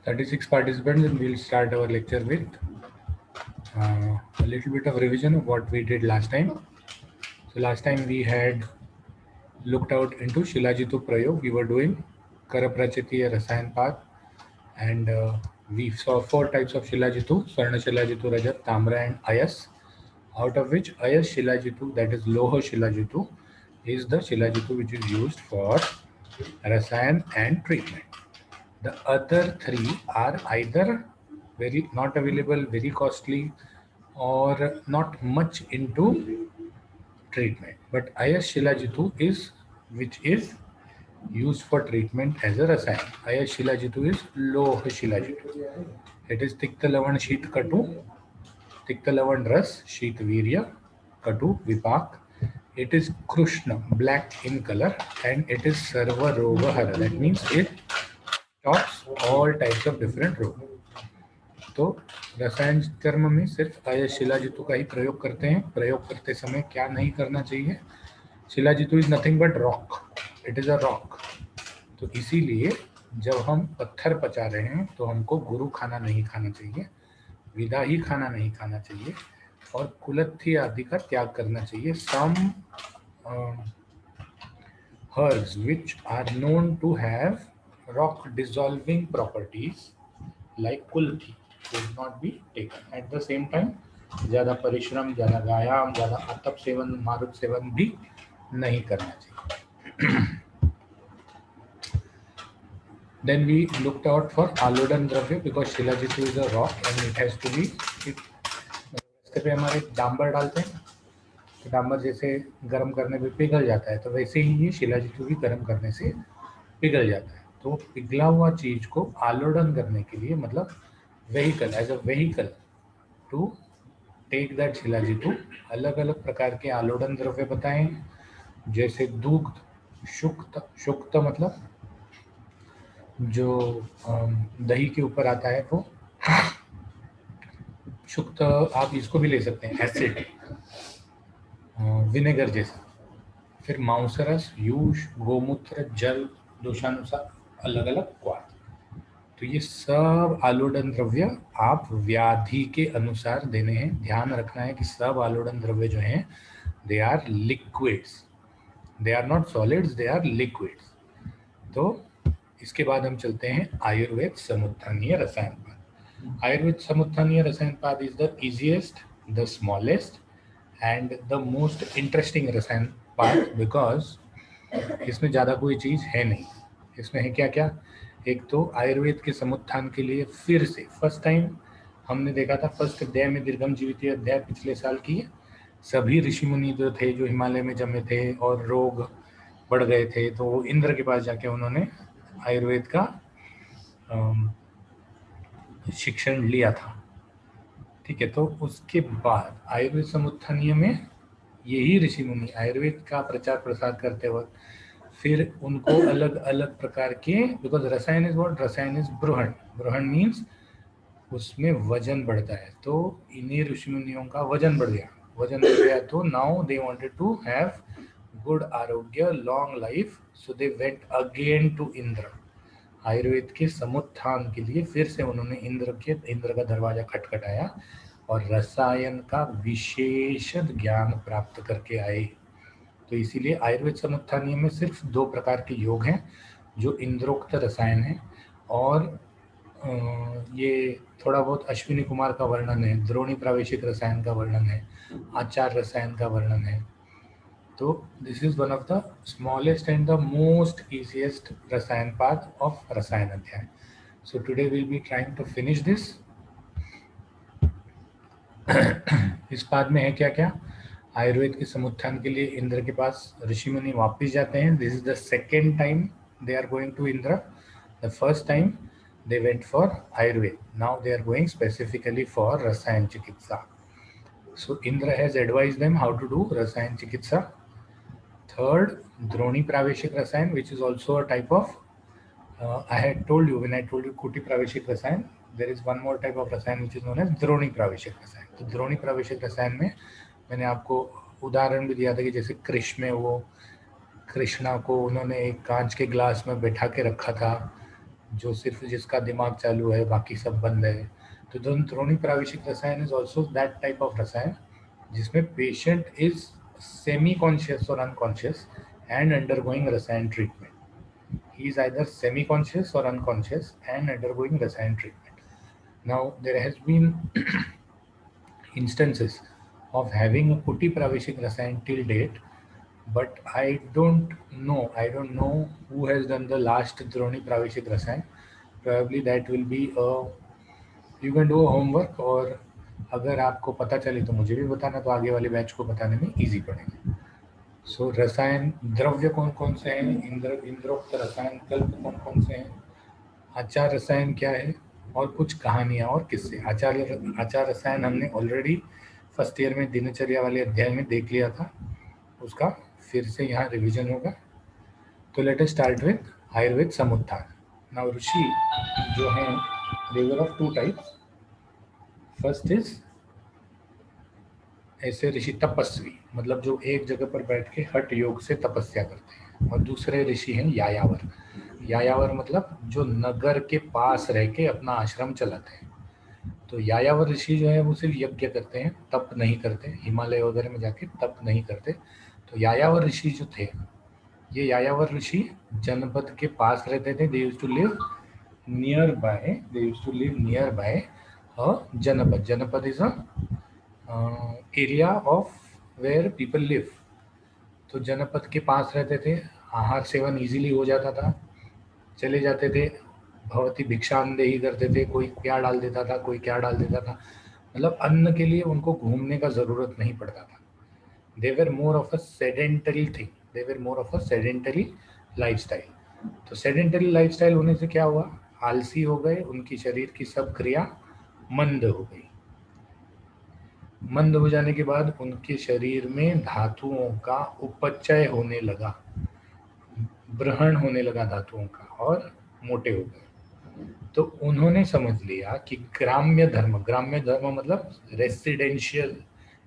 36 participants, and we'll start our lecture with a little bit of revision of what we did last time. So last time we had looked out into Shilajitu Prayog. We were doing Karaprachitiya Rasayan Path, and we saw 4 types of Shilajitu: Swarna Shilajitu, Rajat, Tamra, and Ayas. Out of which Ayas Shilajitu, that is Loha Shilajitu, is the Shilajitu which is used for Rasayan and treatment. The other 3 are either very not available, very costly, or not much into treatment. But Ayas Shilajitu is which is used for treatment as a rasayan. Ayas Shilajitu is Loha Shilajitu. It is Tikta Lavan Sheet Katu, Tikta Lavan Ras Sheet Virya, Katu Vipak. It is Krishna, black in color, and it is Sarva Roga Hara. That means it stops all types of different रोग. तो रसायन कर्म में सिर्फ आयस शिलाजितु का ही प्रयोग करते हैं. प्रयोग करते समय क्या नहीं करना चाहिए? Shilajitu is nothing but rock. It is a rock. तो इसीलिए जब हम पत्थर पचा रहे हैं तो हमको गुरु खाना नहीं खाना चाहिए, विदा ही खाना नहीं खाना चाहिए, और कुलत्थी आदि का त्याग करना चाहिए. सम herbs which are known to have rock dissolving properties like kulthi should not be taken. At the same time, ज़्यादा परिश्रम, ज़्यादा व्यायाम, ज़्यादा अतप सेवन, मारुत सेवन भी नहीं करना चाहिए. Then we looked out for Alodan Dravya because Shilajitu is a rock and it has to be. रस्ते पे हमारे डांबर डालते हैं तो डांबर जैसे गर्म करने पे पिघल जाता है, तो वैसे ही ये शिलाजितु भी गर्म करने से पिघल जाता है. तो पिघला हुआ चीज को आलोडन करने के लिए, मतलब vehicle, as a vehicle to take that shilajitu, अलग अलग प्रकार के आलोडन द्रव्य बताएं, जैसे दुग्ध, शुक्त. शुक्त मतलब जो दही के ऊपर आता है वो शुक्त. आप इसको भी ले सकते हैं, एसिड, विनेगर जैसा. फिर मांसरस, यूष, गोमूत्र, जल, दोषानुसार अलग अलग क्वाथ. तो ये सब आलोडन द्रव्य आप व्याधि के अनुसार देने हैं. ध्यान रखना है कि सब आलोडन द्रव्य जो हैं they are liquids, they are not solids, they are liquids. तो इसके बाद हम चलते हैं आयुर्वेद समुत्थानीय रसायन पाद. आयुर्वेद समुत्थानीय रसायन पाद is the easiest, the smallest and the most interesting रसायन पाद, बिकॉज इसमें ज़्यादा कोई चीज़ है नहीं. इसमें है क्या क्या? एक तो आयुर्वेद के समुत्थान के लिए फिर से फर्स्ट टाइम हमने देखा था, फर्स्ट अध्याय में दीर्घम जीवित अध्याय पिछले साल की, सभी ऋषि मुनि जो थे, जो हिमालय में जमे थे और रोग बढ़ गए थे, तो वो इंद्र के पास जाके उन्होंने आयुर्वेद का शिक्षण लिया था. ठीक है. तो उसके बाद आयुर्वेद समुत्थानीय में यही ऋषि मुनि आयुर्वेद का प्रचार प्रसार करते वक्त फिर उनको अलग अलग प्रकार के, बिकॉज रसायन इज व्हाट? रसायन इज ब्रूहण. ब्रूहण मीन्स उसमें वजन बढ़ता है. तो इन्हीं ऋषि मुनियों का वजन बढ़ गया. वजन बढ़ गया तो now they wanted to have good आरोग्य, long life, so they went again to Indra. Ayurveda के समुत्थान के लिए फिर से उन्होंने इंद्र का दरवाजा खटखटाया और रसायन का विशेष ज्ञान प्राप्त करके आए. तो इसीलिए आयुर्वेद समुत्थानीय में सिर्फ 2 प्रकार के योग हैं जो इंद्रोक्त रसायन है, और ये थोड़ा बहुत अश्विनी कुमार का वर्णन है, द्रोणी प्रावेशिक रसायन का वर्णन है, आचार रसायन का वर्णन है. तो this is one of the smallest and the most easiest rasayan पाथ of rasayan adhyay. So today will be trying to finish this. इस पाद में है क्या क्या? आयुर्वेद के समुत्थान के लिए इंद्र के पास ऋषि मुनि वापिस जाते हैं. This is the second time they are going to Indra. The first time they went for Ayurved. Now they are going specifically for Rasayan Chikitsa. So Indra has advised them how to do Rasayan Chikitsa. Third, Droni Praveshik Rasayan, which is also a type of, I had told you when I told you Kuti Praveshik Rasayan, there is one more type of Rasayan which is known as Droni Praveshik Rasayan. तो Droni Praveshik Rasayan में मैंने आपको उदाहरण भी दिया था कि जैसे कृष्ण में वो कृष्णा को उन्होंने एक कांच के ग्लास में बैठा के रखा था, जो सिर्फ जिसका दिमाग चालू है बाकी सब बंद है। तो द्रोणी प्राविशिक रसायन is also that type of रसायन जिसमें पेशेंट इज सेमी कॉन्शियस और अनकॉन्शियस एंड अंडरगोइंग रसायन treatment. He is either semi-conscious or unconscious and undergoing rasayan treatment. Now, there has been instances of having a Putti Praveshik Rasayan till date, but I don't know who has done the last Droni Praveshik Rasayan. Probably that will be a, you can do a homework, और अगर आपको पता चले तो मुझे भी बताना, तो आगे वाले बैच को बताने में इजी पड़ेगा. सो रसायन द्रव्य कौन कौन से हैं, इंद्रोक्त रसायन कल्प कौन कौन से हैं, आचार रसायन क्या है, और कुछ कहानियाँ और किस्से. आचार रसायन हमने ऑलरेडी फर्स्ट ईयर में दिनचर्या वाले अध्याय में देख लिया था, उसका फिर से यहाँ रिवीजन होगा. तो let us start with Ayurveda समुत्थान. नाउ ऋषि जो हैं they're of two types. First is ऐसे ऋषि तपस्वी, मतलब जो एक जगह पर बैठ के हठ योग से तपस्या करते हैं, और दूसरे ऋषि हैं यायावर. यायावर मतलब जो नगर के पास रह के अपना आश्रम चलाते हैं. तो यायावर ऋषि जो है वो सिर्फ यज्ञ करते हैं, तप नहीं करते, हिमालय वगैरह में जाके तप नहीं करते. तो यायावर ऋषि जो थे, ये यायावर ऋषि जनपद के पास रहते थे. They used to live near by a janapad. Janapad is a area of where people live. तो जनपद के पास रहते थे, आहार सेवन इजीली हो जाता था, चले जाते थे, भवती भिक्षांदेही करते थे, कोई क्या डाल देता था, कोई क्या डाल देता था, मतलब अन्न के लिए उनको घूमने का ज़रूरत नहीं पड़ता था. They were more of a sedentary thing, they were more of a sedentary lifestyle. तो सेडेंटरी लाइफस्टाइल होने से क्या हुआ, आलसी हो गए, उनकी शरीर की सब क्रिया मंद हो गई. मंद हो जाने के बाद उनके शरीर में धातुओं का उपचय होने लगा, ब्रहण होने लगा धातुओं का, और मोटे हो गए. तो उन्होंने समझ लिया कि ग्राम्य धर्म मतलब रेसिडेंशियल,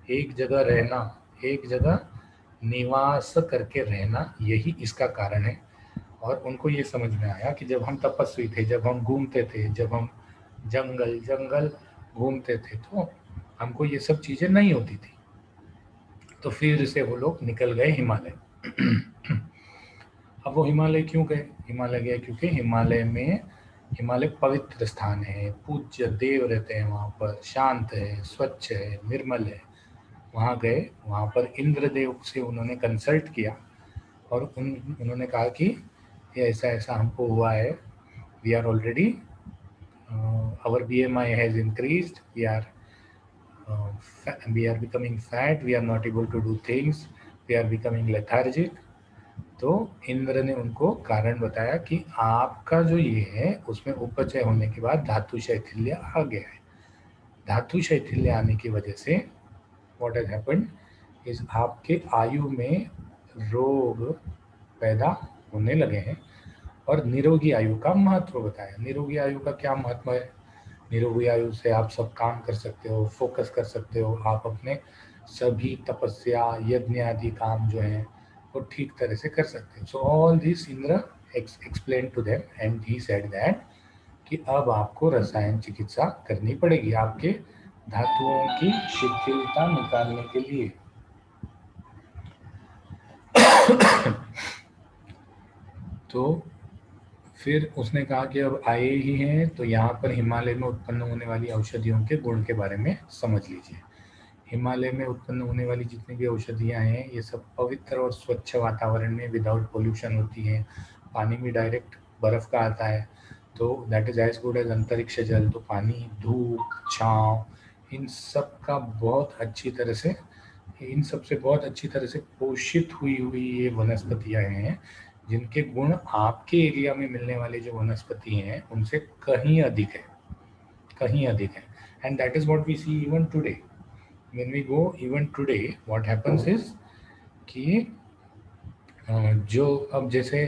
एक जगह रहना, एक जगह निवास करके रहना, यही इसका कारण है. और उनको ये समझ में आया कि जब हम तपस्वी थे, जब हम घूमते थे, जब हम जंगल जंगल घूमते थे, तो हमको ये सब चीज़ें नहीं होती थी. तो फिर से वो लोग निकल गए हिमालय. अब वो हिमालय क्यों गए, हिमालय गए क्योंकि हिमालय पवित्र स्थान है, पूज्य देव रहते हैं वहाँ पर, शांत है, स्वच्छ है, निर्मल है. वहाँ गए, वहाँ पर इंद्रदेव से उन्होंने कंसल्ट किया, और उन्होंने कहा कि ये ऐसा ऐसा हमको हुआ है, we are already, our BMI has increased, we are becoming fat, we are not able to do things, we are becoming lethargic. तो इंद्र ने उनको कारण बताया कि आपका जो ये है उसमें उपचय होने के बाद धातु शैथिल्य आ गया है. धातु शैथिल्य आने की वजह से व्हाट हैज हैपेंड इज आपके आयु में रोग पैदा होने लगे हैं. और निरोगी आयु का महत्व बताया. निरोगी आयु का क्या महत्व है, निरोगी आयु से आप सब काम कर सकते हो, फोकस कर सकते हो, आप अपने सभी तपस्या यज्ञ आदि काम जो हैं वो ठीक तरह से कर सकते हो. So all this Indra explain to them and he said that कि अब आपको रसायन चिकित्सा करनी पड़ेगी आपके धातुओं की शिथिलता निकालने के लिए. तो फिर उसने कहा कि अब आए ही हैं तो यहाँ पर हिमालय में उत्पन्न होने वाली औषधियों के गुण के बारे में समझ लीजिए. हिमालय में उत्पन्न होने वाली जितनी भी औषधियाँ हैं ये सब पवित्र और स्वच्छ वातावरण में विदाउट पोल्यूशन होती हैं. पानी में डायरेक्ट बर्फ़ का आता है, तो that is as good as antariksh jal. तो पानी, धूप, छाँव, इन सब का बहुत अच्छी तरह से, इन सब से बहुत अच्छी तरह से पोषित हुई ये वनस्पतियाँ हैं, जिनके गुण आपके एरिया में मिलने वाले जो वनस्पति हैं उनसे कहीं अधिक है, कहीं अधिक है. And that is what we see even today. When we go even today, what happens is कि जो अब जैसे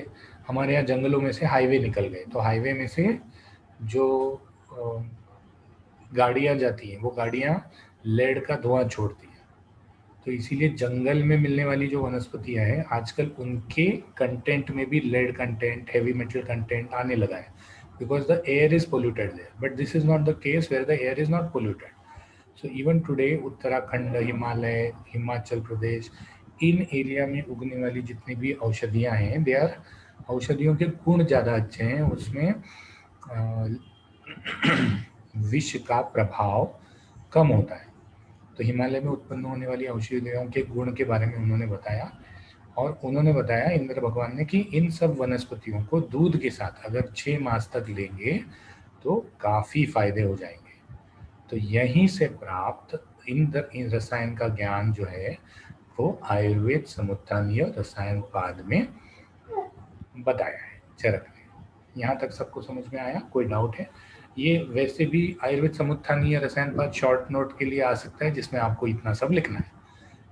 हमारे यहाँ जंगलों में से हाईवे निकल गए, तो हाईवे में से जो गाड़ियाँ जाती हैं वो गाड़ियाँ लेड का धुआं छोड़ती हैं. तो इसीलिए जंगल में मिलने वाली जो वनस्पतियाँ हैं आजकल उनके कंटेंट में भी lead content, heavy metal content आने लगा है. because the air is polluted there. But this is not the case where the air is not polluted. So even today Uttarakhand, Himalaya, Himachal Pradesh, इन एरिया में उगने वाली जितनी भी औषधियाँ हैं, दे आर औषधियों के गुण ज़्यादा अच्छे हैं, उसमें विष का प्रभाव कम होता है। तो हिमालय में उत्पन्न होने वाली औषधियों के गुण के बारे में उन्होंने बताया, और उन्होंने बताया इंद्र भगवान ने कि इन सब वनस्पतियों को दूध के साथ अगर 6 मास तक लेंगे तो काफ़ी फायदे हो जाएंगे। तो यहीं से प्राप्त इन रसायन का ज्ञान जो है वो आयुर्वेद समुत्थानीय रसायन पाद में बताया है चरक ने। यहाँ तक सबको समझ में आया? कोई डाउट है? ये वैसे भी आयुर्वेद समुत्थानीय रसायन पाद शॉर्ट नोट के लिए आ सकता है, जिसमें आपको इतना सब लिखना है,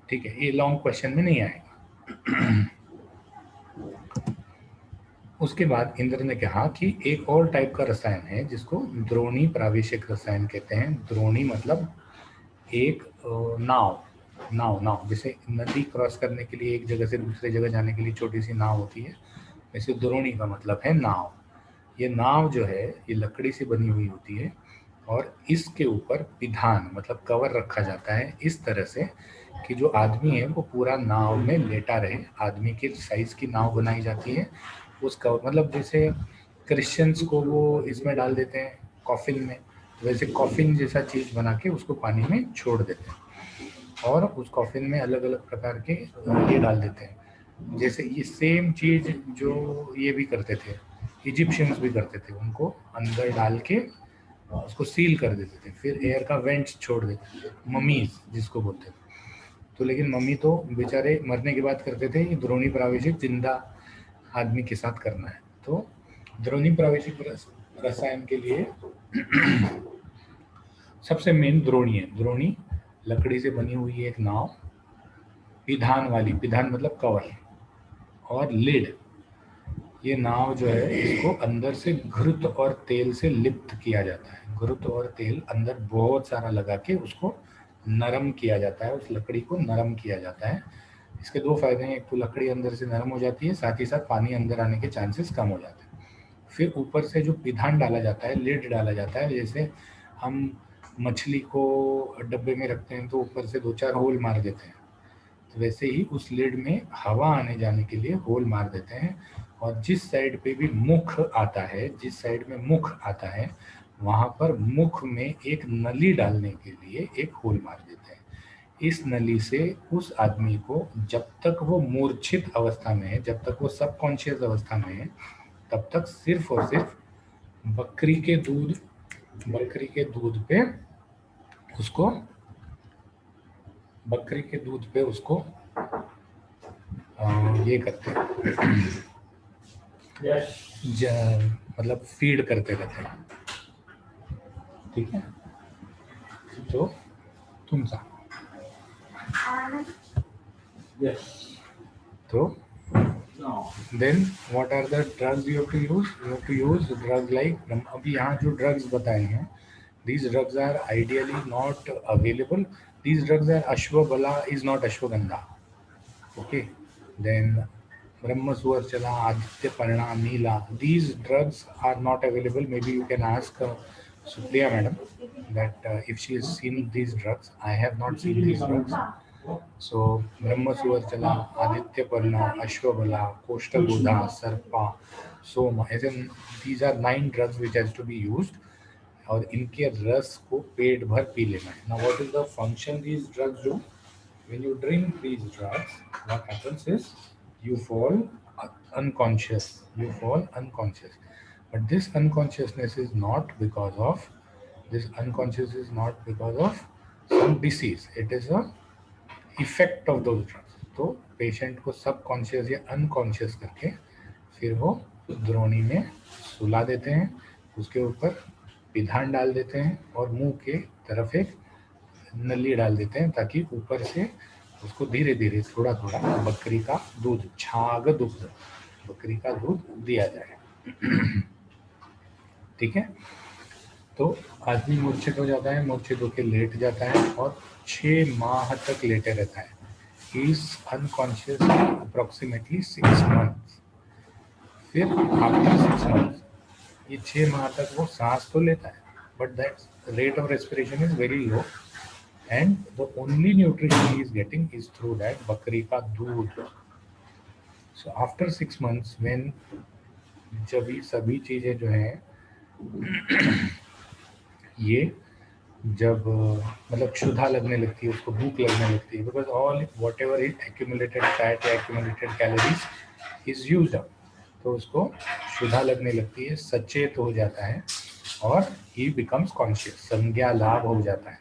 ठीक है? ये लॉन्ग क्वेश्चन में नहीं आएगा। उसके बाद इंद्र ने कहा कि एक और टाइप का रसायन है जिसको द्रोणी प्रावेशिक रसायन कहते हैं। द्रोणी मतलब एक नाव, जैसे नदी क्रॉस करने के लिए एक जगह से दूसरे जगह जाने के लिए छोटी सी नाव होती है, वैसे द्रोणी का मतलब है नाव। ये नाव जो है ये लकड़ी से बनी हुई होती है और इसके ऊपर पिधान मतलब कवर रखा जाता है इस तरह से कि जो आदमी है वो पूरा नाव में लेटा रहे। आदमी के साइज की नाव बनाई जाती है उसका, मतलब जैसे क्रिश्चियंस को वो इसमें डाल देते हैं कॉफिन में, वैसे कॉफिन जैसा चीज़ बना के उसको पानी में छोड़ देते हैं और उस कॉफिन में अलग अलग प्रकार के ये डाल देते हैं। जैसे ये सेम चीज़ जो ये भी करते थे, इजिप्शियंस भी करते थे, उनको अंदर डाल के उसको सील कर देते थे, फिर एयर का वेंट्स छोड़ देते थे, ममीज जिसको बोलते थे। तो लेकिन मम्मी तो बेचारे मरने के बाद करते थे, ये द्रोणी प्रावेशिक जिंदा आदमी के साथ करना है। तो द्रोणी प्रावेशिक रसायन के लिए सबसे मेन द्रोणी है। द्रोणी लकड़ी से बनी हुई एक नाव, पिधान वाली, पिधान मतलब कवर, और लिड। ये नाव जो है इसको अंदर से घृत और तेल से लिप्त किया जाता है। घृत और तेल अंदर बहुत सारा लगा के उसको नरम किया जाता है, उस लकड़ी को नरम किया जाता है। इसके दो फायदे हैं, एक तो लकड़ी अंदर से नरम हो जाती है, साथ ही साथ पानी अंदर आने के चांसेस कम हो जाते हैं। फिर ऊपर से जो पिधान डाला जाता है, लिड डाला जाता है, जैसे हम मछली को डब्बे में रखते हैं तो ऊपर से 2-4 होल मार देते हैं, तो वैसे ही उस लिड में हवा आने जाने के लिए होल मार देते हैं। और जिस साइड पे भी मुख आता है, जिस साइड में मुख आता है वहाँ पर मुख में एक नली डालने के लिए एक होल मार देते हैं। इस नली से उस आदमी को जब तक वो मूर्छित अवस्था में है, जब तक वो सबकॉन्शियस अवस्था में है, तब तक सिर्फ और सिर्फ बकरी के दूध पे उसको ये करते हैं, मतलब फीड करते रहते हैं, ठीक है? तो तुम सा तो then what are the drugs you have to use? You have to use drug like, अभी यहाँ जो ड्रग्स बताए हैं, these drugs are ideally not available. These drugs are Ashwabala is not Ashwagandha. Okay, then Brahma Suvarchala, Aditya Parna, Neela, these drugs are not available. Maybe you can ask Supriya madam that if she has seen these drugs. I have not seen these drugs. So Brahma Suvarchala, Aditya Parna, Ashwabala, Koshtabudha, Sarpa, Soma, as in these are 9 drugs which has to be used, और इनके रस को पेट भर P लेना है। Now what is the function these drugs do? When you drink these drugs, what happens is you fall unconscious. But this unconsciousness is not because of some disease. It is a effect of those drugs. तो patient को subconscious या unconscious करके फिर वो द्रोणी में सुला देते हैं, उसके ऊपर पिधान डाल देते हैं और मुंह के तरफ एक नली डाल देते हैं ताकि ऊपर से उसको धीरे धीरे थोड़ा थोड़ा बकरी का दूध, छाग दुग्ध, बकरी का दूध दिया जाए। ठीक है? तो आदमी मूर्छित हो जाता है, मूर्छित होकर लेट जाता है और 6 माह तक लेटे रहता है। He is unconscious approximately 6 months. फिर आफ्टर 6 मंथ्स ये 6 माह तक वो सांस तो लेता है, but that rate of respiration is very low, and the only nutrition he is getting is through that बकरी का दूध. सो आफ्टर 6 months व्हेन जब ये सभी चीजें जो हैं ये जब मतलब क्षुधा लगने लगती है, उसको भूख लगने लगती है, because all whatever is accumulated fat या accumulated calories is used up, तो उसको क्षुधा लगने लगती है, सचेत हो जाता है और ही बिकम्स कॉन्शियस, संज्ञा लाभ हो जाता है.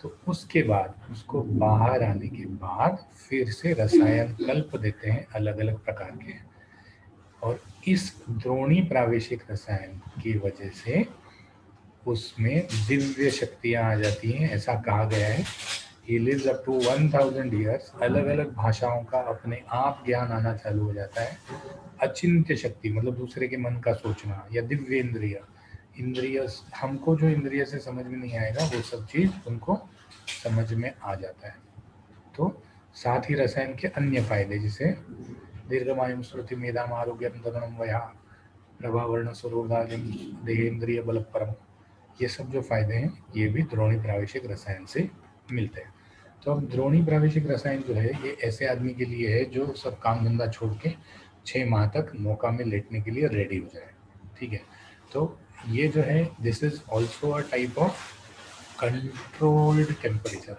तो उसके बाद उसको बाहर आने के बाद फिर से रसायन कल्प देते हैं अलग अलग प्रकार के, और इस द्रोणी प्रावेशिक रसायन की वजह से उसमें दिव्य शक्तियां आ जाती हैं, ऐसा कहा गया है. He lives up to 1000 years. अलग अलग भाषाओं का अपने आप ज्ञान आना चालू हो जाता है. अचिंत्य शक्ति मतलब दूसरे के मन का सोचना, या दिव्य इंद्रिय, इंद्रिय हमको जो इंद्रिय से समझ में नहीं आएगा वो सब चीज उनको समझ में आ जाता है. तो साथ ही रसायन के अन्य फायदे, जैसे दीर्घमायुं स्मृति मेधाम आरोग्यम तगणम वया प्रभावर्ण स्वरोधार्यम देहेन्द्रिय बलपरम, ये सब जो फायदे हैं ये भी द्रोणी प्रावेशिक रसायन से मिलते हैं. तो अब द्रोणी प्रावेशिक रसायन जो है ये ऐसे आदमी के लिए है जो सब काम धंधा छोड़ के 6 माह तक नौका में लेटने के लिए रेडी हो जाए. ठीक है, तो ये जो है this is also a type of controlled temperature.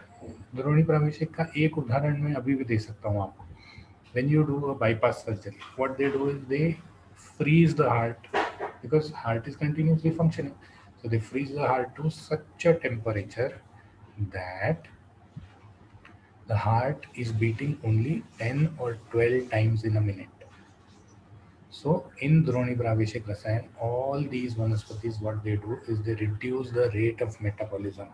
द्रोणी प्रावेशिक का एक उदाहरण मैं अभी भी दे सकता हूँ आपको. when you do a bypass surgery, what they do is they freeze the heart, because heart is continuously functioning, so they freeze the heart to such a temperature that the heart is beating only 10 or 12 times in a minute. So in Droni Praveshik Rasayan, all these vanaspatis, what they do is they reduce the rate of metabolism.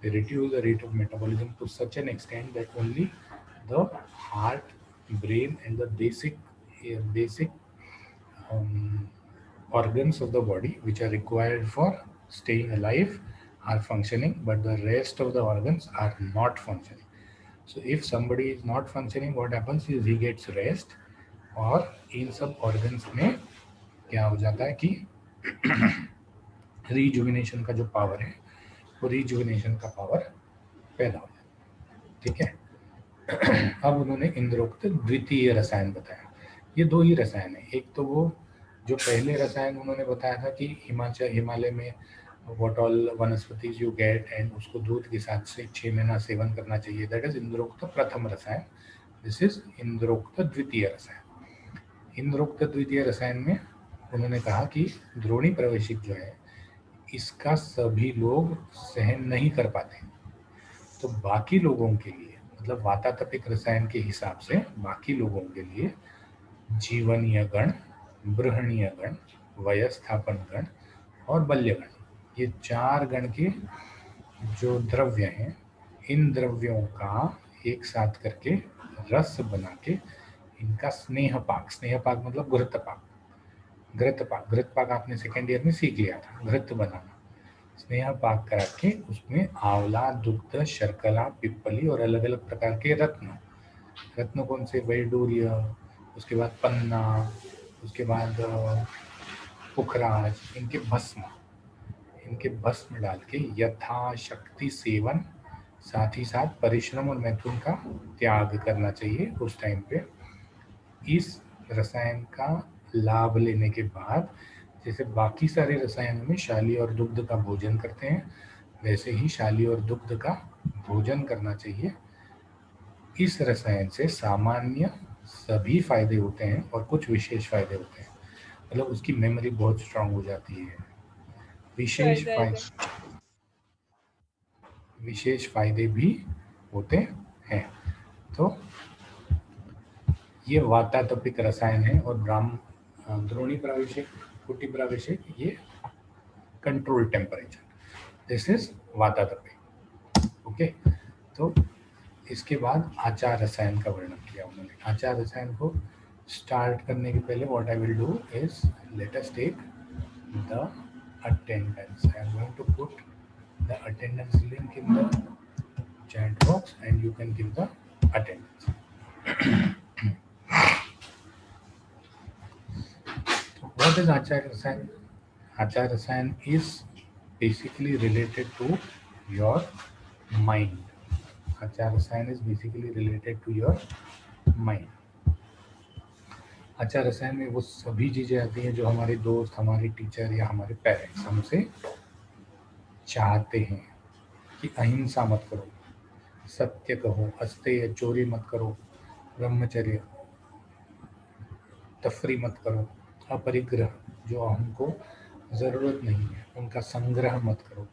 They reduce the rate of metabolism to such an extent that only the heart, brain, and the basic organs of the body which are required for staying alive are functioning, but the rest of the organs are not functioning. So if somebody is not functioning, what happens is he gets rest, और इन सब organs में क्या हो जाता है कि rejuvenation का जो पावर है वो रिजुविनेशन का पावर पैदा हो जाता है. ठीक है, अब उन्होंने इंद्रोक्त द्वितीय रसायन बताया. ये 2 ही रसायन है. एक तो वो जो पहले रसायन उन्होंने बताया था कि हिमालय में what all वनस्पति यू गेट, एंड उसको दूध के साथ से 6 महीना सेवन करना चाहिए, दैट इज इंद्रोक्त प्रथम रसायन. दिस इज इंद्रोक्त द्वितीय रसायन. इंद्रोक्त द्वितीय रसायन में उन्होंने कहा कि द्रोणी प्रवेशिक जो है इसका सभी लोग सहन नहीं कर पाते, तो बाकी लोगों के लिए मतलब वातातपिक रसायन के हिसाब से बाकी लोगों के लिए जीवनीय गण, बृहणीय गण, वयस्थापन गण और बल्यगण, ये 4 गण के जो द्रव्य हैं, इन द्रव्यों का एक साथ करके रस बना के इनका स्नेहपाक, स्नेहपाक मतलब घृतपाक, घृतपाक आपने सेकेंड ईयर में सीख लिया था, घृत बनाना. स्नेहपाक करा के उसमें आंवला, दुग्ध, शर्करा, पिप्पली और अलग अलग प्रकार के रत्न. रत्न कौन से? वैडूर्य, उसके बाद पन्ना, उसके बाद पुखराज, इनके भस्म डाल के यथाशक्ति सेवन, साथ ही साथ परिश्रम और मैथुन का त्याग करना चाहिए उस टाइम पे. इस रसायन का लाभ लेने के बाद जैसे बाकी सारे रसायनों में शाली और दुग्ध का भोजन करते हैं, वैसे ही शाली और दुग्ध का भोजन करना चाहिए. इस रसायन से सामान्य सभी फायदे होते हैं और कुछ विशेष फायदे होते हैं. मतलब उसकी मेमोरी बहुत स्ट्रांग हो जाती है. विशेष फायदे भी होते हैं. तो ये वातातपिक रसायन है, और द्रोणी प्रावेशिक, कुटी प्रावेशिक, ये कंट्रोल टेम्परेचर. दिस इज वातातपिक. ओके, तो इसके बाद आचार रसायन का वर्णन किया उन्होंने. आचार रसायन को स्टार्ट करने के पहले what I will do is let us take the attendance. I am going to put the attendance link in the chat box and you can give the attendance. So what is Acharya Rasayan? आचार रसायन is basically related to your mind. आचार रसायन is basically related to your mind. आचार रसायन में वो सभी चीजें आती हैं जो हमारे दोस्त, हमारे टीचर या हमारे पेरेंट्स हमसे चाहते हैं कि अहिंसा मत करो, सत्य कहो, अस्तेय, चोरी मत करो, ब्रह्मचर्य, तफरी मत करो, अपरिग्रह, जो हमको ज़रूरत नहीं है उनका संग्रह मत करो,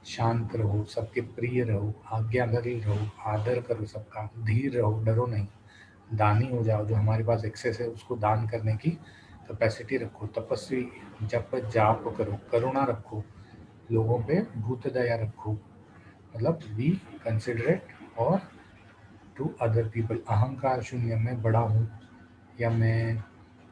शांत रहो, सबके प्रिय रहो, आज्ञाकारी रहो, आदर करो सबका, धीर रहो, डरो नहीं, दानी हो जाओ, जो हमारे पास एक्सेस है उसको दान करने की कैपेसिटी रखो, तपस्वी, जप जाप करो, करुणा रखो, लोगों पे भूत दया रखो, मतलब बी कंसिडरेट और टू अदर पीपल, अहंकार शून्य, मैं बड़ा हूँ या मैं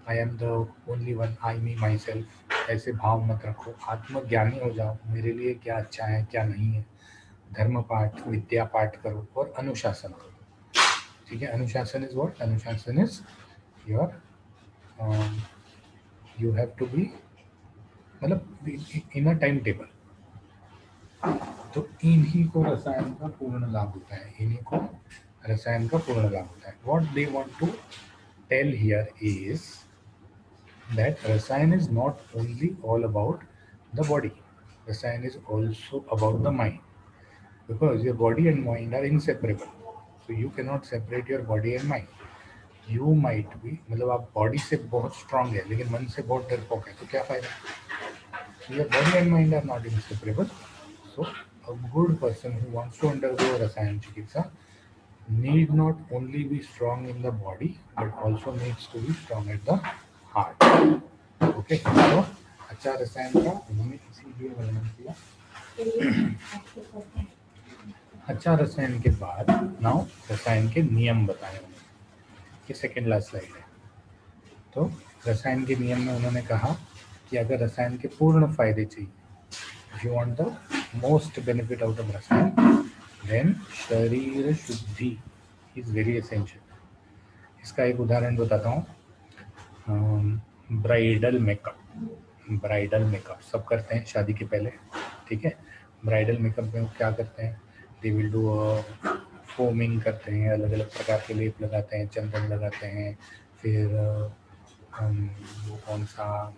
I am the only one, I me my self, ऐसे भाव मत रखो, आत्मज्ञानी हो जाओ, मेरे लिए क्या अच्छा है क्या नहीं है, धर्म पाठ, विद्या पाठ करो और अनुशासन करो. ठीक है, anushasan is what? Anushasan is your you have to be, मतलब इन अ टाइम टेबल. तो इन्हीं को रसायन का पूर्ण लाभ होता है, इन्हीं को रसायन का पूर्ण लाभ होता है. What they want to tell here is that rasayan is not only all about the body, rasayan is also about the mind, because your body and mind are inseparable, so you cannot separate your body and mind. You might be, मतलब आप body से बहुत strong है लेकिन मन से बहुत डरपोक है, तो क्या फायदा? Your body and mind are not inseparable. So a good person who wants to undergo rasayan chikitsa need not only be strong in the body but also needs to be strong at the heart. Okay, तो अच्छा रसायन का उन्होंने इसीलिए वर्णन किया. अच्छा रसायन के बाद नाउ रसायन के नियम बताए उन्होंने. ये सेकेंड लास्ट स्लाइड है. तो रसायन के नियम में उन्होंने कहा कि अगर रसायन के पूर्ण फायदे चाहिए, if you want the most benefit out of रसायन, देन शरीर शुद्धि इज वेरी एसेंशियल. इसका एक उदाहरण बताता हूँ. ब्राइडल मेकअप, ब्राइडल मेकअप सब करते हैं शादी के पहले. ठीक है, ब्राइडल मेकअप में क्या करते हैं? दे विल डू फोमिंग करते हैं, अलग अलग प्रकार के लेप लगाते हैं, चंदन लगाते हैं, फिर वो कौन सा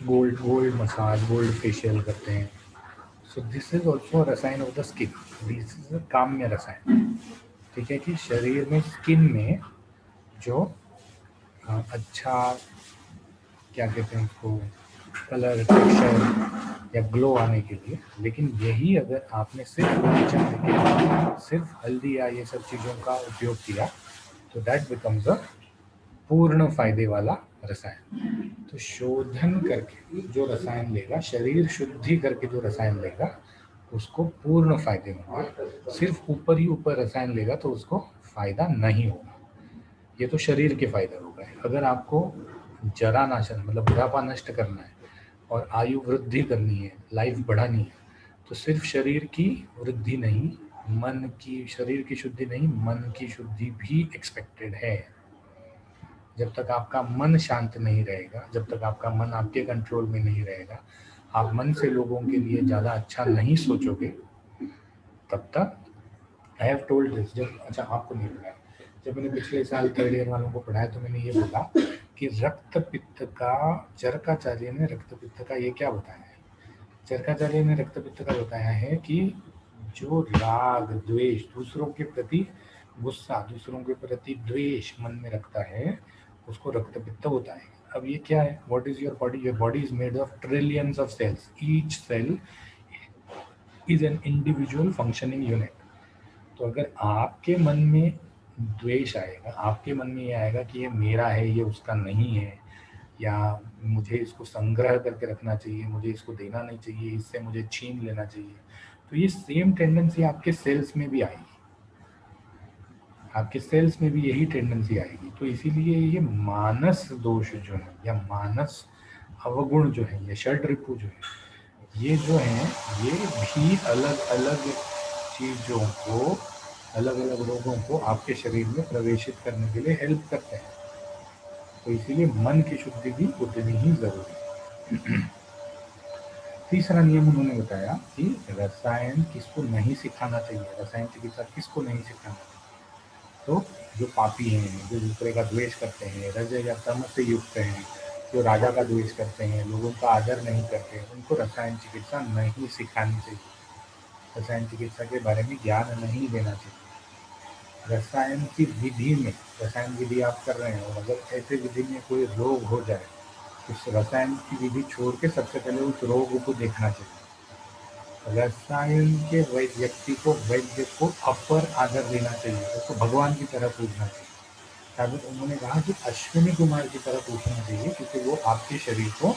गोल्ड मसाज, गोल्ड फेशियल करते हैं. सो दिस इज ऑल्सो रसायन of the skin. This is a काम्य रसायन. ठीक है, कि शरीर में, स्किन में जो अच्छा क्या कहते हैं उसको, कलर, टेक्सचर या ग्लो आने के लिए. लेकिन यही अगर आपने सिर्फ हल्दी या ये सब चीज़ों का उपयोग किया तो दैट बिकम्स अ पूर्ण फायदे वाला रसायन. तो शोधन करके जो रसायन लेगा, शरीर शुद्धि करके जो रसायन लेगा, उसको पूर्ण फायदे होंगे. सिर्फ ऊपर ही ऊपर रसायन लेगा तो उसको फायदा नहीं होगा. ये तो शरीर के फायदे हो गए. अगर आपको जरा नाशन, मतलब बुढ़ापा नष्ट करना है और आयु वृद्धि करनी है, लाइफ बढ़ानी है, तो सिर्फ शरीर की वृद्धि नहीं, मन की, शरीर की शुद्धि नहीं, मन की शुद्धि भी एक्सपेक्टेड है. जब तक आपका मन शांत नहीं रहेगा, जब तक आपका मन आपके कंट्रोल में नहीं रहेगा, आप मन से लोगों के लिए ज़्यादा अच्छा नहीं सोचोगे, तब तक आई हैव टोल्ड दिस. जब, अच्छा आपको नहीं पता, जब मैंने पिछले साल थर्ड ईयर वालों को पढ़ाया तो मैंने ये बोला कि रक्त पित्त का, चरकाचार्य ने रक्त पित्त का ये क्या बताया है? चरकाचार्य ने रक्त पित्त का बताया है कि जो राग द्वेष, दूसरों के प्रति गुस्सा, दूसरों के प्रति द्वेष मन में रखता है, उसको रक्त पित्त होता है. अब ये क्या है? What is your body? Your body is made of trillions of cells. Each cell is an individual functioning unit. तो अगर आपके मन में द्वेष आएगा, आपके मन में ये आएगा कि ये मेरा है, ये उसका नहीं है, या मुझे इसको संग्रह करके रखना चाहिए, मुझे इसको देना नहीं चाहिए, इससे मुझे छीन लेना चाहिए, तो ये सेम टेंडेंसी आपके सेल्स में भी आएगी, आपके सेल्स में भी यही टेंडेंसी आएगी. तो इसीलिए ये मानस दोष जो है, या मानस अवगुण जो है, ये षड रिपु जो है, ये जो है, ये भी अलग अलग चीज़ों को, अलग अलग रोगों को आपके शरीर में प्रवेशित करने के लिए हेल्प करते हैं. तो इसीलिए मन की शुद्धि भी उतनी ही जरूरी है. तीसरा नियम उन्होंने बताया कि रसायन किसको नहीं सिखाना चाहिए, रसायन चिकित्सा किसको नहीं सिखाना चाहिए। तो जो पापी हैं, जो दूसरे का द्वेष करते हैं, रज या तम से युक्त हैं, जो राजा का द्वेष करते हैं, लोगों का आदर नहीं करते, उनको रसायन चिकित्सा नहीं सिखानी चाहिए, रसायन चिकित्सा के बारे में ज्ञान नहीं देना चाहिए। रसायन की विधि में, रसायन विधि आप कर रहे हैं और अगर ऐसे विधि में कोई रोग हो जाए, उस रसायन की विधि छोड़ के सबसे पहले उस रोग को देखना चाहिए। रसायन के व्यक्ति को, वैद्य को अपर आदर देना चाहिए, उसको भगवान की तरह पूजना चाहिए। शायद उन्होंने कहा कि अश्विनी कुमार की तरह पूछना चाहिए, क्योंकि वो आपके शरीर को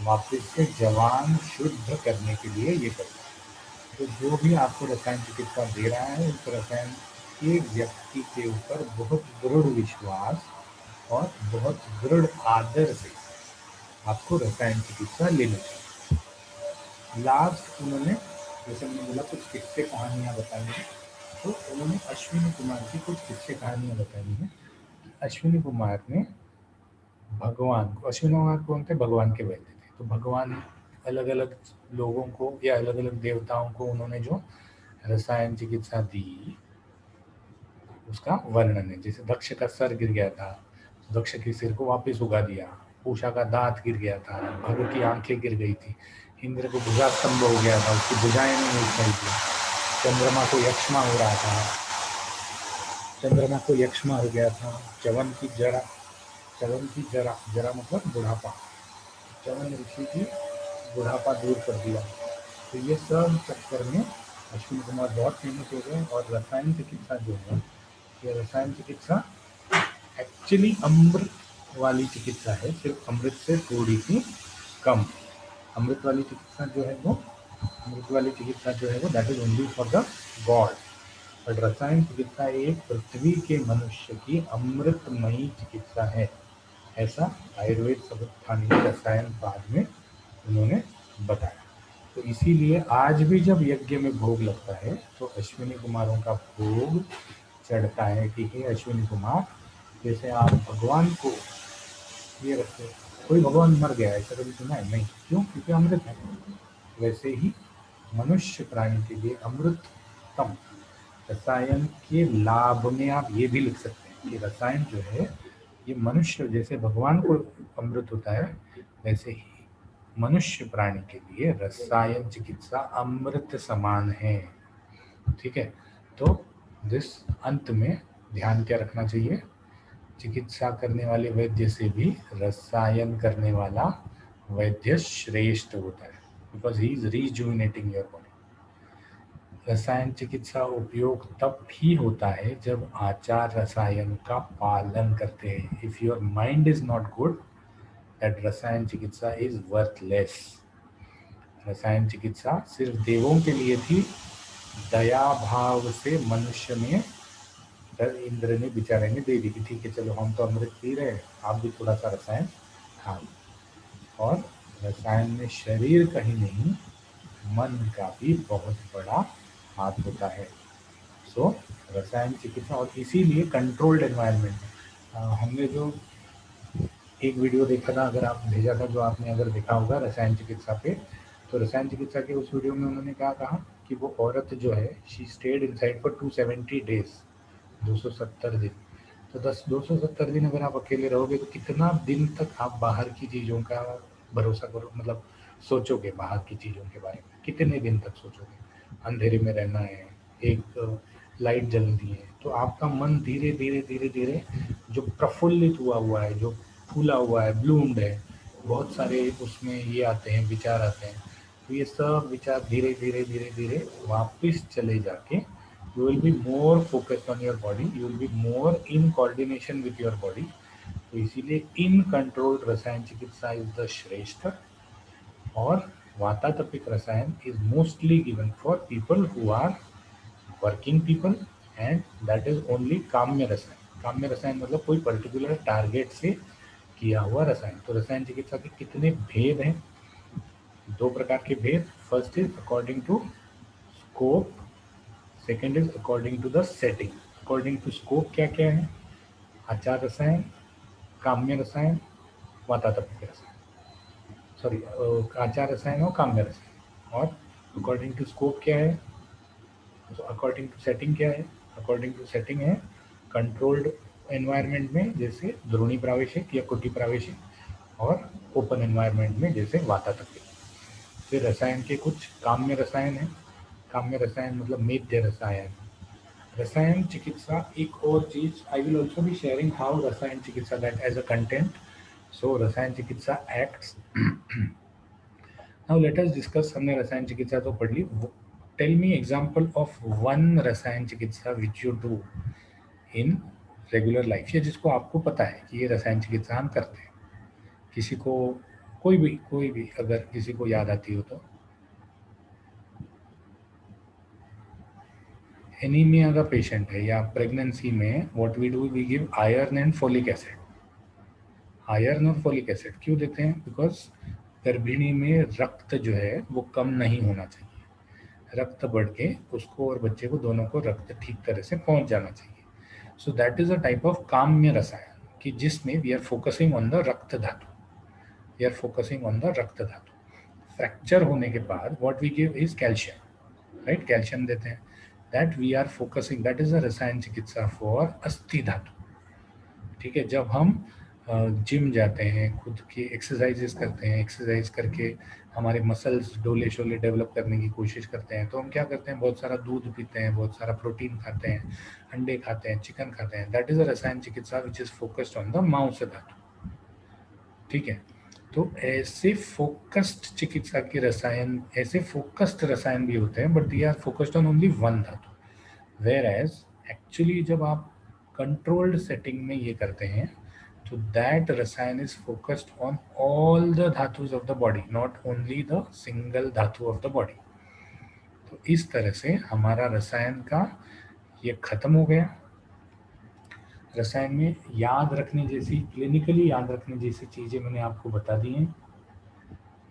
वापस से जवान शुद्ध करने के लिए ये करता है। तो जो भी आपको रसायन चिकित्सा दे रहा है, उस रसायन के व्यक्ति के ऊपर बहुत दृढ़ विश्वास और बहुत दृढ़ आदर से आपको रसायन चिकित्सा लेनी चाहिए। लास्ट उन्होंने, जैसे मैंने बोला, कुछ किस्से कहानियाँ बताई हैं, तो उन्होंने अश्विनी कुमार की कुछ किस्से कहानियाँ बताई हैं। अश्विनी कुमार ने भगवान को, अश्विनी कुमार कौन थे? भगवान के वैद्य थे। तो भगवान अलग अलग लोगों को या अलग अलग देवताओं को उन्होंने जो रसायन चिकित्सा दी, उसका वर्णन है। जैसे दक्ष का सर गिर गया था, दक्ष के सिर को वापस उगा दिया। उषा का दांत गिर गया था, भगु की आंखें गिर गई थी। इंद्र को भुजा स्तंभ हो गया था, उसकी भुजाएं नहीं उठ रही थी। चंद्रमा को यक्ष्मा हो रहा था, चंद्रमा को यक्ष्मा हो गया था। च्यवन की जरा, च्यवन की जरा, जरा मतलब बुढ़ापा, च्यवन ऋषि की बुढ़ापा दूर कर दिया। तो ये सब चक्कर में अश्विनी कुमार बहुत फेमस हो गए। और रसायन चिकित्सा जो है, ये रसायन चिकित्सा एक्चुअली अमृत वाली चिकित्सा है, सिर्फ अमृत से थोड़ी सी कम। अमृत वाली चिकित्सा जो है वो, अमृत वाली चिकित्सा जो है वो that is only for the God. But रसायन चिकित्सा एक पृथ्वी के मनुष्य की अमृतमयी चिकित्सा है, ऐसा आयुर्वेद संस्थानीय रसायन बाद में उन्होंने बताया। तो इसीलिए आज भी जब यज्ञ में भोग लगता है तो अश्विनी कुमारों का भोग चढ़ता है कि हे अश्विनी कुमार, जैसे आप भगवान को ये रखते, कोई भगवान मर गया ऐसा कभी सुना है? नहीं। क्यों? क्योंकि अमृत है। वैसे ही मनुष्य प्राणी के लिए अमृततम रसायन के लाभ में आप ये भी लिख सकते हैं कि रसायन जो है ये मनुष्य, जैसे भगवान को अमृत होता है, वैसे ही मनुष्य प्राणी के लिए रसायन चिकित्सा अमृत समान है। ठीक है। तो दिस अंत में ध्यान क्या रखना चाहिए? चिकित्सा करने वाले वैद्य से भी रसायन करने वाला वैद्य श्रेष्ठ होता है, because he is rejuvenating your body. रसायन चिकित्सा उपयोग तब भी होता है जब आचार रसायन का पालन करते हैं। If your mind is not good, that रसायन चिकित्सा इज वर्थलेस। रसायन चिकित्सा सिर्फ देवों के लिए थी, दया भाव से मनुष्य में इंद्र ने बेचारे ने दे दी कि ठीक है चलो हम तो अमृत पी रहे हैं, आप भी थोड़ा सा रसायन खा लो। और रसायन में शरीर का ही नहीं, मन का भी बहुत बड़ा हाथ होता है। सो रसायन चिकित्सा, और इसीलिए कंट्रोल्ड एनवायरनमेंट, हमने जो एक वीडियो देखा था, अगर आप भेजा था, जो आपने अगर देखा होगा रसायन चिकित्सा पे, तो रसायन चिकित्सा के उस वीडियो में उन्होंने क्या कहा कि वो औरत जो है, she stayed inside for 270 days, 270 दिन। तो 270 दिन अगर आप अकेले रहोगे तो कितना दिन तक आप बाहर की चीज़ों का भरोसा करो, मतलब सोचोगे बाहर की चीज़ों के बारे में, कितने दिन तक सोचोगे? अंधेरे में रहना है, एक लाइट जलती है, तो आपका मन धीरे धीरे धीरे धीरे जो प्रफुल्लित हुआ हुआ है, जो फूला हुआ है, ब्लूम्ड है, बहुत सारे उसमें ये आते हैं, विचार आते हैं, तो ये सब विचार धीरे धीरे धीरे धीरे वापस चले जाके you will be more focused on your body, you will be more in coordination with your body। तो इसीलिए इन कंट्रोल्ड रसायन चिकित्सा इज द श्रेष्ठ। और वातातपिक रसायन is mostly given for people who are working people, and that is only काम्य रसायन। काम्य रसायन मतलब कोई पर्टिकुलर टारगेट से किया हुआ रसायन। तो रसायन चिकित्सा के कितने भेद हैं? 2 प्रकार के भेद। First is according to scope, second is according to the setting. According to scope क्या क्या है? आचार रसायन, काम्य रसायन, वातातपिक रसायन। सॉरी काचा रसायन और काम्य रसायन। और अकॉर्डिंग टू स्कोप क्या है, तो अकॉर्डिंग टू सेटिंग क्या है, अकॉर्डिंग टू सेटिंग है कंट्रोल्ड एनवायरनमेंट में जैसे ध्रुणी प्रावेशिक या कुटी प्रावेशिक, और ओपन एनवायरनमेंट में जैसे वातातत्व। फिर रसायन के कुछ काम्य रसायन है। काम्य रसायन मतलब मेध्य रसायन। रसायन चिकित्सा एक और चीज, I will also be sharing how रसायन चिकित्सा that as a content. So रसायन चिकित्सा acts. Now let us discuss, हमने रसायन चिकित्सा तो पढ़ ली। Tell me example of one रसायन चिकित्सा which you do in regular life, या जिसको आपको पता है कि ये रसायन चिकित्सा हम करते हैं। किसी को कोई भी अगर किसी को याद आती हो तो। एनीमिया का पेशेंट है या प्रेगनेंसी में, what we do, we give iron and folic acid. Iron और फोलिक एसिड क्यों देते हैं? बिकॉज गर्भिणी में रक्त जो है वो कम नहीं होना चाहिए। रक्त बढ़ के उसको और बच्चे को दोनों को रक्त ठीक तरह से पहुंच जाना चाहिए। So that is a type of काम्य रसायन कि जिसमें we are focusing on the रक्त धातु, we are focusing on the रक्त धातु। फ्रैक्चर होने के बाद what we give is calcium, right, calcium देते हैं। That we are focusing, that is a रसायन चिकित्सा फॉर अस्थि धातु। ठीक है, जब हम जिम जाते हैं, खुद की एक्सरसाइजेस करते हैं, एक्सरसाइज करके हमारे मसल्स डोले शोले डेवलप करने की कोशिश करते हैं, तो हम क्या करते हैं, बहुत सारा दूध पीते हैं, बहुत सारा प्रोटीन खाते हैं, अंडे खाते हैं, चिकन खाते हैं। दैट इज अ रसायन चिकित्सा which is focused on the मांस धातु। ठीक है, तो ऐसे फोकस्ड चिकित्सा के रसायन, ऐसे फोकस्ड रसायन भी होते हैं, but they are focused on only one dhatu. Whereas actually जब आप कंट्रोल्ड सेटिंग में ये करते हैं, तो दैट रसायन is focused on all the धातुज of the body, not only the single धातु ऑफ द बॉडी। तो इस तरह से हमारा रसायन का ये खत्म हो गया। रसायन में याद रखने जैसी, क्लिनिकली याद रखने जैसी चीज़ें मैंने आपको बता दी हैं।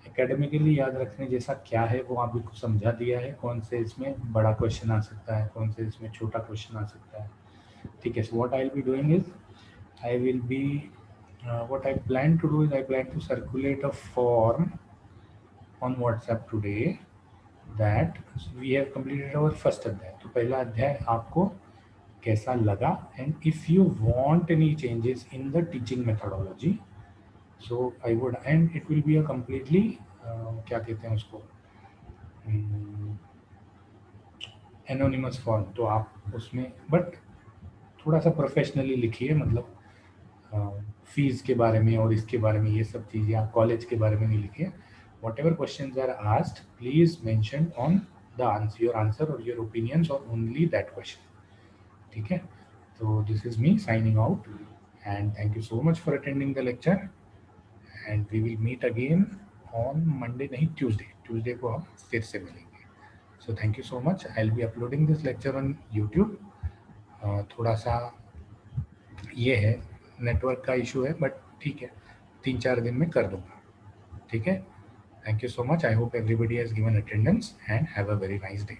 एकेडमिकली याद रखने जैसा क्या है वो आपको समझा दिया है, कौन से इसमें बड़ा क्वेश्चन आ सकता है, कौन से इसमें छोटा क्वेश्चन आ सकता है। ठीक है, so what I will be doing is, I will be what I plan to do is I plan to circulate a form on WhatsApp today that we have completed our first अध्याय। तो पहला अध्याय आपको कैसा लगा, and if you want any changes in the teaching methodology, so I would, and it will be a completely क्या कहते हैं उसको, एनोनिमस फॉर्म। तो आप उसमें बट थोड़ा सा प्रोफेशनली लिखिए, मतलब फीस के बारे में और इसके बारे में ये सब चीज़ें, आप कॉलेज के बारे में नहीं लिखिए। Whatever question are asked, please mention on the answer, your answer और your opinions on only that question. ठीक है, तो this is me signing out, and thank you so much for attending the lecture, and we will meet again on Monday, नहीं Tuesday को हम फिर से मिलेंगे। So thank you so much. I will be uploading this lecture on YouTube. थोड़ा सा ये है, नेटवर्क का इशू है, बट ठीक है, 3-4 दिन में कर दूंगा। ठीक है, thank you so much. I hope everybody has given attendance and have a very nice day.